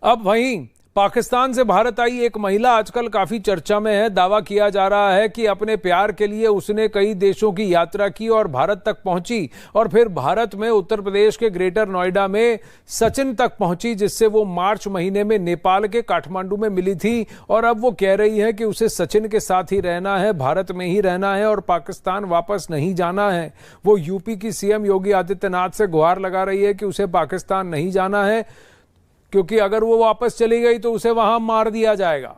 अब वहीं पाकिस्तान से भारत आई एक महिला आजकल काफी चर्चा में है। दावा किया जा रहा है कि अपने प्यार के लिए उसने कई देशों की यात्रा की और भारत तक पहुंची और फिर भारत में उत्तर प्रदेश के ग्रेटर नोएडा में सचिन तक पहुंची, जिससे वो मार्च महीने में नेपाल के काठमांडू में मिली थी। और अब वो कह रही है कि उसे सचिन के साथ ही रहना है, भारत में ही रहना है और पाकिस्तान वापस नहीं जाना है। वो यूपी की सीएम योगी आदित्यनाथ से गुहार लगा रही है कि उसे पाकिस्तान नहीं जाना है, क्योंकि अगर वो वापस चली गई तो उसे वहां मार दिया जाएगा।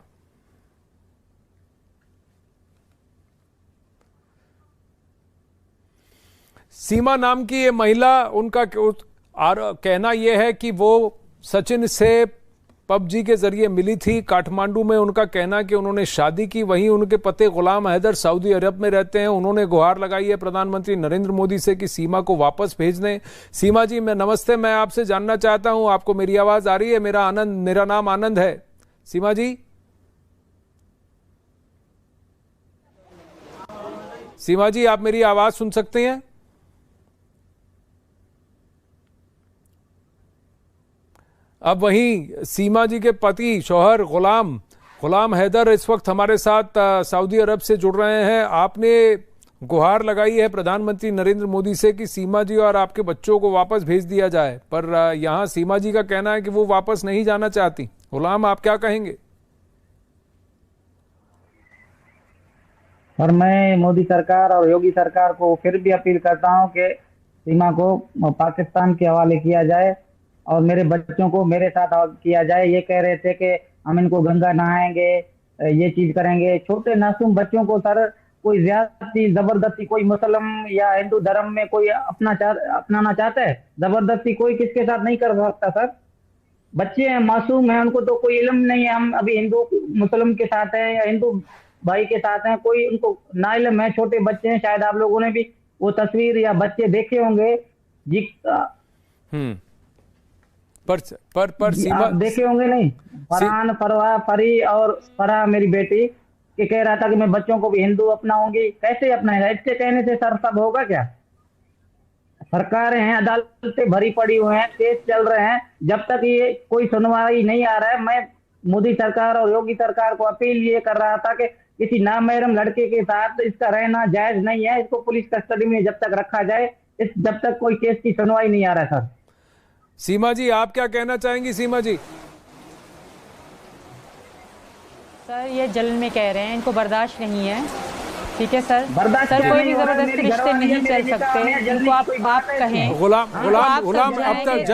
सीमा नाम की ये महिला, उनका कहना यह है कि वो सचिन से पबजी के जरिए मिली थी काठमांडू में। उनका कहना कि उन्होंने शादी की। वहीं उनके पति गुलाम हैदर सऊदी अरब में रहते हैं। उन्होंने गुहार लगाई है प्रधानमंत्री नरेंद्र मोदी से कि सीमा को वापस भेज दें। सीमा जी, मैं नमस्ते। मैं आपसे जानना चाहता हूं, आपको मेरी आवाज आ रही है? मेरा नाम आनंद है। सीमा जी, सीमा जी, आप मेरी आवाज सुन सकते हैं? अब वहीं सीमा जी के पति शौहर गुलाम हैदर इस वक्त हमारे साथ सऊदी अरब से जुड़ रहे हैं। आपने गुहार लगाई है प्रधानमंत्री नरेंद्र मोदी से कि सीमा जी और आपके बच्चों को वापस भेज दिया जाए, पर यहां सीमा जी का कहना है कि वो वापस नहीं जाना चाहती। गुलाम, आप क्या कहेंगे? और मैं मोदी सरकार और योगी सरकार को फिर भी अपील करता हूं कि सीमा को पाकिस्तान के हवाले किया जाए और मेरे बच्चों को मेरे साथ किया जाए। ये कह रहे थे कि हम इनको गंगा नहाएंगे, ये चीज करेंगे। छोटे मासूम बच्चों को सर कोई ज्यादती जबरदस्ती, कोई मुस्लिम या हिंदू धर्म में कोई अपनाना चाहता है, जबरदस्ती कोई किसके साथ नहीं कर सकता सर। बच्चे हैं, मासूम हैं, उनको तो कोई इल्म नहीं है हम अभी हिंदू मुस्लिम के साथ हैं या हिंदू भाई के साथ हैं, कोई उनको ना इल्म है। छोटे बच्चे हैं, शायद आप लोगों ने भी वो तस्वीर या बच्चे देखे होंगे जी। पर सीमा देखे होंगे नहीं? फरहान, फरवा, फरी और फरा मेरी बेटी के कह रहा था कि मैं बच्चों को भी हिंदू अपनाऊंगी। कैसे अपनाएगा? इसके कहने से सर सब होगा क्या? सरकारें हैं, अदालतें भरी पड़ी हुई हैं, केस चल रहे हैं। जब तक ये कोई सुनवाई नहीं आ रहा है, मैं मोदी सरकार और योगी सरकार को अपील ये कर रहा था कि किसी नामहरम लड़के के साथ इसका रहना जायज नहीं है। इसको पुलिस कस्टडी में जब तक रखा जाए, जब तक कोई केस की सुनवाई नहीं आ रहा है सर। सीमा जी, आप क्या कहना चाहेंगी? सीमा जी, सर ये जलन में कह रहे हैं, इनको बर्दाश्त नहीं है। ठीक है सर, सर कोई भी जबरदस्ती रिश्ते नहीं चल सकते। इनको आप कहें। गुलाम, अब तक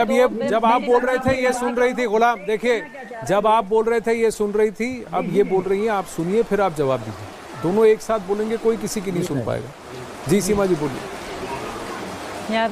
जब आप बोल रहे थे ये सुन रही थी। गुलाम, देखिए, जब आप बोल रहे थे ये सुन रही थी, अब ये बोल रही हैं, आप सुनिए फिर आप जवाब दीजिए। दोनों एक साथ बोलेंगे, कोई किसी की नहीं सुन पाएगा। जी सीमा जी, बोलिए। यार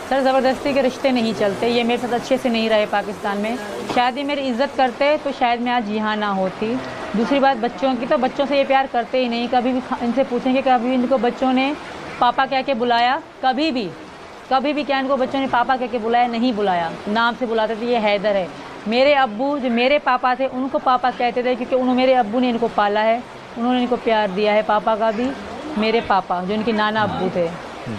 सर ज़बरदस्ती के रिश्ते नहीं चलते। ये मेरे साथ अच्छे से नहीं रहे पाकिस्तान में। शायद ये मेरी इज्जत करते तो शायद मैं आज यहाँ ना होती। दूसरी बात बच्चों की, तो बच्चों से ये प्यार करते ही नहीं। कभी भी इनसे पूछेंगे, कभी इनको बच्चों ने पापा कह के बुलाया? कभी भी क्या इनको बच्चों ने पापा कह के बुलाया? नहीं बुलाया। नाम से बुलाते थे, ये हैदर है। मेरे अब्बू जो मेरे पापा थे उनको पापा कहते थे, क्योंकि उन्होंने, मेरे अब्बू ने इनको पाला है, उन्होंने इनको प्यार दिया है। पापा का भी, मेरे पापा जो इनके नाना अब्बू थे।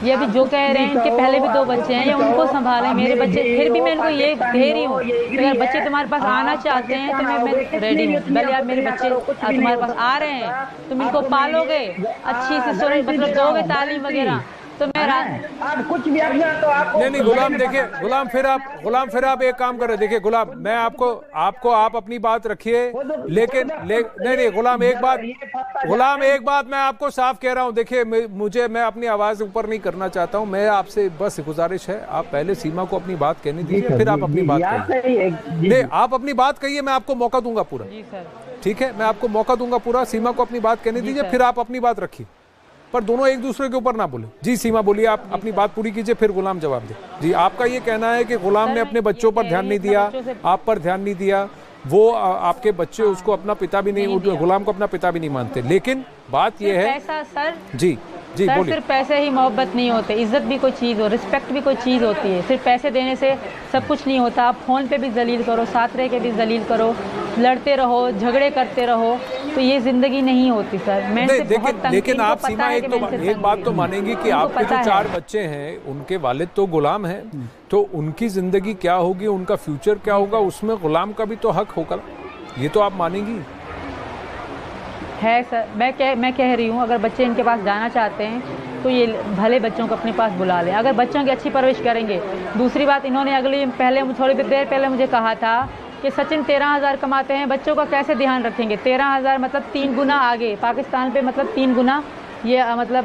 ये भी जो कह रहे हैं, इनके पहले भी 2 बच्चे हैं, ये उनको संभालें मेरे बच्चे। फिर भी मैं इनको ये कह रही हूँ, अगर बच्चे तुम्हारे पास आना चाहते हैं तो मैं रेडी हूँ। पहले आप मेरे बच्चे तुम्हारे पास आ रहे हैं, तुम इनको पालोगे, अच्छी से मतलब दोगे तालीम वगैरह, तो मैं आप कुछ भी अपना तो आप नहीं गुलाम, देखिए गुलाम, फिर आप एक काम करें। देखिए गुलाम, मैं आपको आप अपनी बात रखिए, लेकिन नहीं गुलाम, एक बात मैं आपको साफ कह रहा हूं। देखिए मैं अपनी आवाज ऊपर नहीं करना चाहता हूं। मैं आपसे बस गुजारिश है, आप पहले सीमा को अपनी बात कहने दीजिए, फिर आप अपनी बात कहिए। नहीं, आप अपनी बात कहिए, मैं आपको मौका दूंगा पूरा। ठीक है, मैं आपको मौका दूंगा पूरा। सीमा को अपनी बात कहने दीजिए, फिर आप अपनी बात रखिए, पर दोनों एक दूसरे के ऊपर ना बोले। जी सीमा बोलिए, आप अपनी बात पूरी कीजिए, फिर गुलाम जवाब दे। जी, आपका ये कहना है कि गुलाम ने अपने बच्चों पर ध्यान नहीं दिया, आप पर ध्यान नहीं दिया, वो आपके बच्चे उसको अपना पिता भी नहीं, गुलाम को अपना पिता भी नहीं मानते। लेकिन बात ये है सर, जी बोलिए। सिर्फ पैसे ही मोहब्बत नहीं होते, इज्जत भी कोई चीज़ हो, रिस्पेक्ट भी कोई चीज़ होती है। सिर्फ पैसे देने से सब कुछ नहीं होता। आप फ़ोन पे भी जलील करो, साथ रह के भी जलील करो, लड़ते रहो, झगड़े करते रहो, तो ये जिंदगी नहीं होती सर। मैं नहीं, लेकिन आप सीमा एक बात तो मानेंगी कि आपके जो 4 बच्चे हैं उनके वालिद तो गुलाम हैं, तो उनकी जिंदगी क्या होगी, उनका फ्यूचर क्या होगा, उसमें गुलाम का भी तो हक होगा, ये तो आप मानेंगी। है सर, मैं कह रही हूँ अगर बच्चे इनके पास जाना चाहते हैं तो ये भले बच्चों को अपने पास बुला लें, अगर बच्चों की अच्छी परवरिश करेंगे। दूसरी बात, इन्होंने थोड़ी देर पहले मुझे कहा था कि सचिन 13,000 कमाते हैं, बच्चों का कैसे ध्यान रखेंगे। 13,000 मतलब 3 गुना आगे पाकिस्तान पे, मतलब 3 गुना। ये मतलब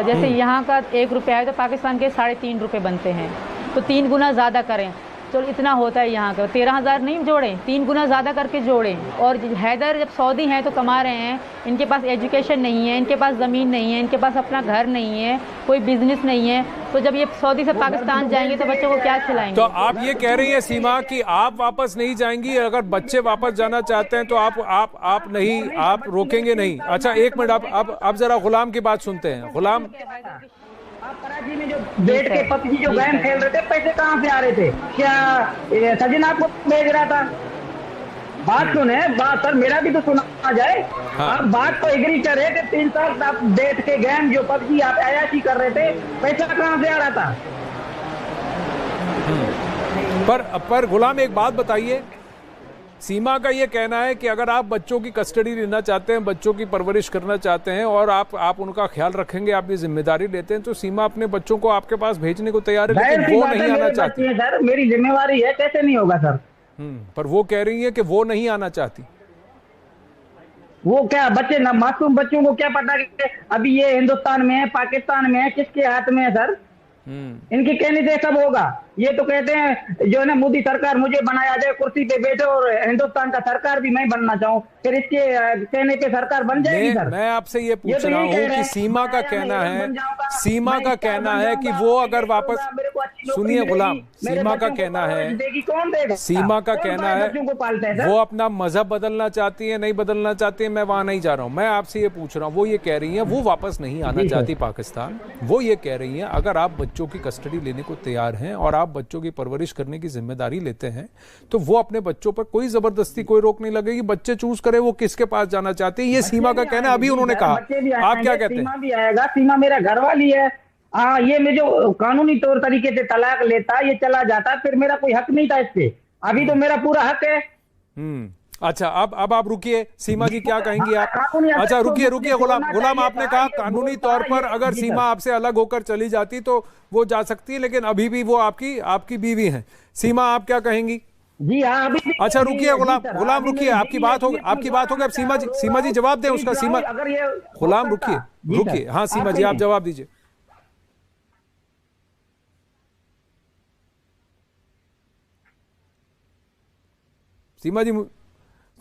जैसे यहाँ का 1 रुपया है तो पाकिस्तान के 3.5 रुपये बनते हैं, तो 3 गुना ज़्यादा करें। तो इतना होता है यहाँ का। 13,000 नहीं जोड़ें, 3 गुना ज़्यादा करके जोड़ें। और हैदर जब सऊदी हैं तो कमा रहे हैं, इनके पास एजुकेशन नहीं है, इनके पास ज़मीन नहीं है, इनके पास अपना घर नहीं है, कोई बिजनेस नहीं है, तो जब ये सऊदी से पाकिस्तान जाएंगे तो बच्चों को क्या खिलाएंगे? तो आप ये कह रही हैं सीमा कि आप वापस नहीं जाएंगी, अगर बच्चे वापस जाना चाहते हैं तो आप नहीं, आप रोकेंगे नहीं। अच्छा, एक मिनट, आप जरा गुलाम की बात सुनते हैं। गुलाम, आप कराची में जो बैठ के पबजी जो गेम खेल रहे थे, पैसे कहाँ से आ रहे थे? क्या सचिन आपको भेज रहा था? बात सुने, बात सर मेरा भी तो सुना जाए। हाँ। आप बात तो एग्री करे कि 3 साल आप बैठ के गेम जो पबजी आप अयाशी कर रहे थे, पैसा कहाँ से आ रहा था? पर गुलाम एक बात बताइए, सीमा का ये कहना है कि अगर आप बच्चों की कस्टडी लेना चाहते हैं, बच्चों की परवरिश करना चाहते हैं और आप उनका ख्याल रखेंगे, आप ये जिम्मेदारी लेते हैं, तो सीमा अपने बच्चों को आपके पास भेजने को तैयार है, लेकिन वो नहीं आना चाहती है। सर मेरी जिम्मेवारी है, कैसे नहीं होगा सर? पर वो कह रही है कि वो नहीं आना चाहती। वो क्या बच्चे ना, मासूम बच्चों को क्या पता कि अभी ये हिंदुस्तान में है, पाकिस्तान में है, किसके हाथ में है सर? इनकी कहने से सब होगा। ये तो कहते हैं जो है ना, मोदी सरकार मुझे बनाया जाए, कुर्सी पे बैठे, और हिंदुस्तान का सरकार भी मैं बनना चाहूँ, फिर इसके कहने पे सरकार बन जाएगी सर? मैं आपसे ये पूछ रहा हूँ कि सीमा का कहना है कि वो अगर वापस, सुनिए गुलाम, सीमा का कहना है, सीमा का कहना है वो अपना मजहब बदलना चाहती है, नहीं बदलना चाहती है, मैं वहां नहीं जा रहा हूँ। मैं आपसे ये पूछ रहा हूँ, वो ये कह रही है वो वापस नहीं आना चाहती पाकिस्तान। वो ये कह रही है अगर आप बच्चों की कस्टडी लेने को तैयार हैं और आप बच्चों की परवरिश करने की जिम्मेदारी लेते हैं, तो वो अपने बच्चों पर कोई जबरदस्ती, कोई रोक नहीं लगेगी, बच्चे चूज करे वो किसके पास जाना चाहते हैं। ये सीमा का कहना है, अभी उन्होंने कहा। आप क्या कहते हैं? सीमा भी आएगा, सीमा मेरा घर वाली है। हाँ, ये मैं जो कानूनी तौर तरीके से तलाक लेता, ये चला जाता, फिर मेरा कोई हक नहीं था इस पे। अभी तो मेरा पूरा हक है। अच्छा, अब आप रुकिए, सीमा जी क्या कहेंगी आप? अच्छा, रुकिए गुलाम, आपने कहा कानूनी तौर पर अगर सीमा आपसे अलग होकर चली जाती तो वो जा सकती है, लेकिन अभी भी वो आपकी बीवी हैं। सीमा, आप क्या कहेंगी? जी हाँ, अभी। अच्छा रुकिए गुलाम रुकिए, आपकी बात होगी अब सीमा जी जवाब दें उसका। सीमा, गुलाम रुकिए, हाँ सीमा जी आप जवाब दीजिए।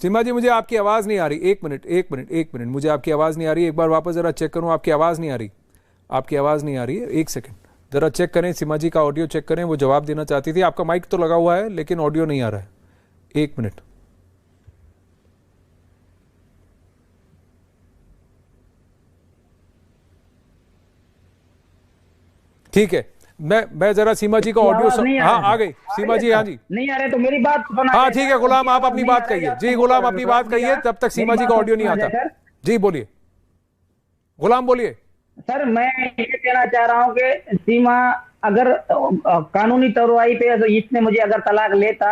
सीमा जी मुझे आपकी आवाज नहीं आ रही। एक मिनट, मुझे आपकी आवाज नहीं आ रही। एक बार वापस जरा चेक करूं, आपकी आवाज नहीं आ रही है। एक सेकंड जरा चेक करें, सीमा जी का ऑडियो चेक करें, वो जवाब देना चाहती थी। आपका माइक तो लगा हुआ है लेकिन ऑडियो नहीं आ रहा है। 1 मिनट। ठीक है, मैं जरा सीमा जी का ऑडियो हाँ आ गई सीमा जी। हाँ जी, नहीं आ रहे तो मेरी बात सुना। हाँ ठीक है गुलाम, आप अपनी बात कहिए। जी गुलाम अपनी बात कहिए, तब तक सीमा जी का ऑडियो नहीं आता। जी बोलिए गुलाम, बोलिए। सर मैं ये कहना चाह रहा हूँ कि सीमा अगर कानूनी कार्रवाई पे इसने मुझे अगर तलाक लेता,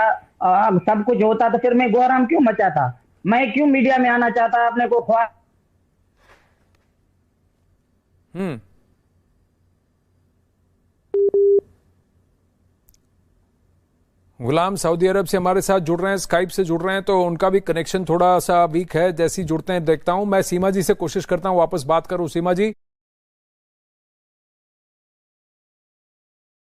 सब कुछ होता, तो फिर मैं गौराम क्यों मचाता? मैं क्यों मीडिया में आना चाहता अपने को ख्वाह? गुलाम सऊदी अरब से हमारे साथ जुड़ रहे हैं, स्काइप से जुड़ रहे हैं, तो उनका भी कनेक्शन थोड़ा सा वीक है। जैसी जुड़ते हैं देखता हूं। मैं सीमा जी से कोशिश करता हूं वापस बात करूं। सीमा जी